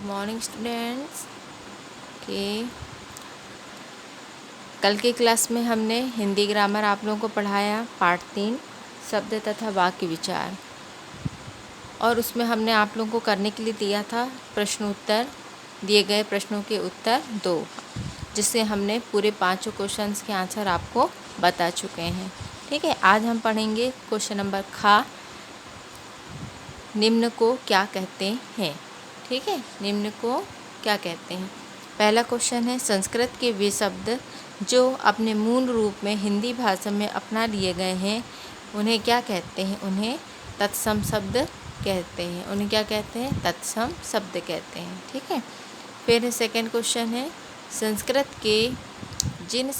Morning students के कल की क्लास में हमने हिंदी ग्रामर आप लोगों को पढ़ाया पार्ट 3 शब्द तथा वाक्य विचार, और उसमें हमने आप लोगों को करने के लिए दिया था प्रश्न उत्तर, दिए गए प्रश्नों के उत्तर 2, जिससे हमने पूरे 5 क्वेश्चंस के आंसर आपको बता चुके हैं। ठीक है, आज हम पढ़ेंगे क्वेश्चन नंबर खा, निम्न को क्या कहते हैं। ठीक है, निम्न को क्या कहते हैं। पहला क्वेश्चन है, संस्कृत के वे शब्द जो अपने मूल रूप में हिंदी भाषा में अपना लिए गए हैं उन्हें क्या कहते हैं। उन्हें तत्सम शब्द कहते हैं। उन्हें क्या कहते हैं, तत्सम शब्द कहते हैं। ठीक है, फिर सेकंड क्वेश्चन है, संस्कृत के जिन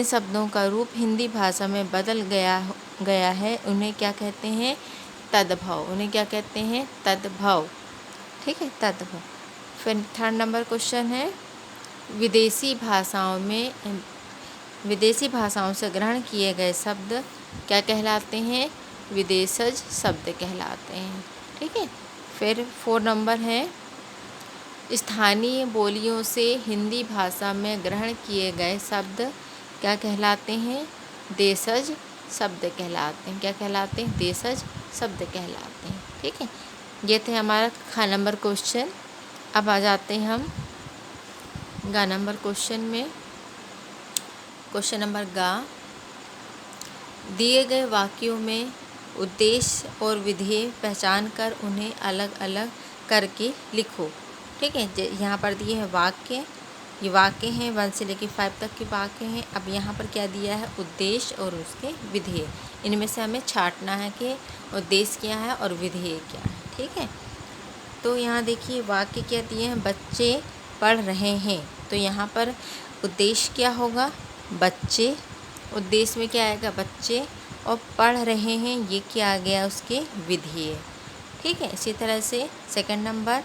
शब्दों का रूप हिंदी भाषा में बदल गया है उन्हें क्या कहते हैं, तद्भव। उन्हें क्या कहते हैं, तद्भव। ठीक है, तद्भव। फिर थर्ड नंबर क्वेश्चन है, विदेशी भाषाओं से ग्रहण किए गए शब्द क्या कहलाते हैं, विदेशज शब्द कहलाते हैं। ठीक है, फिर 4 नंबर है, स्थानीय बोलियों से हिंदी भाषा में ग्रहण किए गए शब्द क्या कहलाते हैं, देशज शब्द कहलाते हैं। क्या कहलाते हैं, देशज शब्द कहलाते हैं। ठीक है, ये थे हमारा खा नंबर क्वेश्चन। अब आ जाते हैं हम गा नंबर क्वेश्चन में। क्वेश्चन नंबर गा, दिए गए वाक्यों में उद्देश्य और विधेय पहचान कर उन्हें अलग अलग करके लिखो। ठीक है, यहाँ पर दिए हैं वाक्य, ये वाक्य हैं 1 से लेकर 5 तक के वाक्य हैं। अब यहाँ पर क्या दिया है, उद्देश्य और उसके विधेय। इनमें से हमें छांटना है कि उद्देश्य क्या है और विधेय क्या है। ठीक है, तो यहाँ देखिए वाक्य क्या दिए हैं, बच्चे पढ़ रहे हैं, तो यहाँ पर उद्देश्य क्या होगा, बच्चे। उद्देश्य में क्या आएगा, बच्चे, और पढ़ रहे हैं ये क्या आ गया, उसके विधेय। ठीक है, इसी तरह से सेकंड नंबर,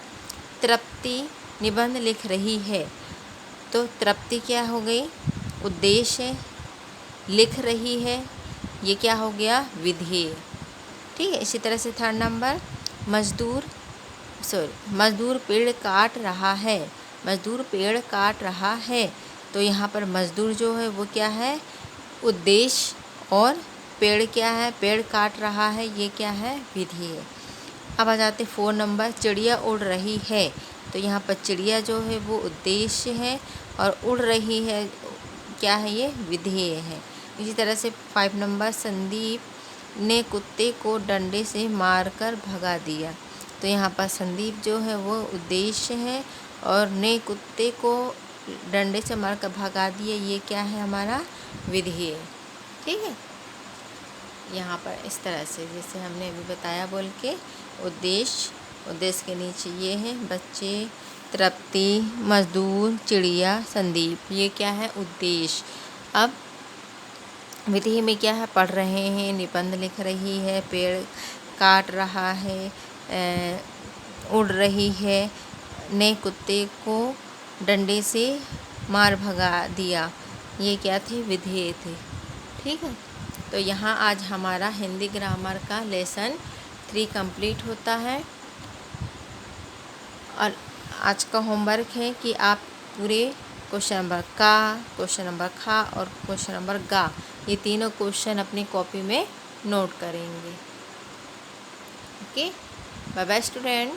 तृप्ति निबंध लिख रही है, तो तृप्ति क्या हो गई, उद्देश्य, लिख रही है ये क्या हो गया, विधेय। ठीक है, इसी तरह से थर्ड नंबर, मजदूर पेड़ काट रहा है, मजदूर पेड़ काट रहा है, तो यहाँ पर मजदूर जो है वो क्या है, उद्देश्य, और पेड़ क्या है, पेड़ काट रहा है ये क्या है, विधेय। अब आ जाते 4 नंबर, चिड़िया उड़ रही है, तो यहाँ पर चिड़िया जो है वो उद्देश्य है और उड़ रही है क्या है, ये विधेय है। इसी तरह से 5 नंबर, संदीप ने कुत्ते को डंडे से मारकर भगा दिया, तो यहाँ पर संदीप जो है वो उद्देश्य है और ने कुत्ते को डंडे से मारकर भगा दिया ये क्या है, हमारा विधेय। ठीक है, यहाँ पर इस तरह से जैसे हमने अभी बताया बोल के, उद्देश्य के नीचे ये है, बच्चे, तृप्ति, मजदूर, चिड़िया, संदीप, ये क्या है, उद्देश्य। अब विधेय में क्या है, पढ़ रहे हैं, निबंध लिख रही है, पेड़ काट रहा है, उड़ रही है, ने कुत्ते को डंडे से मार भगा दिया, ये क्या थे, विधेय थे। ठीक है, तो यहाँ आज हमारा हिंदी ग्रामर का लेसन 3 कंप्लीट होता है, और आज का होमवर्क है कि आप पूरे क्वेश्चन नंबर का, क्वेश्चन नंबर खा और क्वेश्चन नंबर गा, ये तीनों क्वेश्चन अपनी कॉपी में नोट करेंगे। Okay, bye bye student.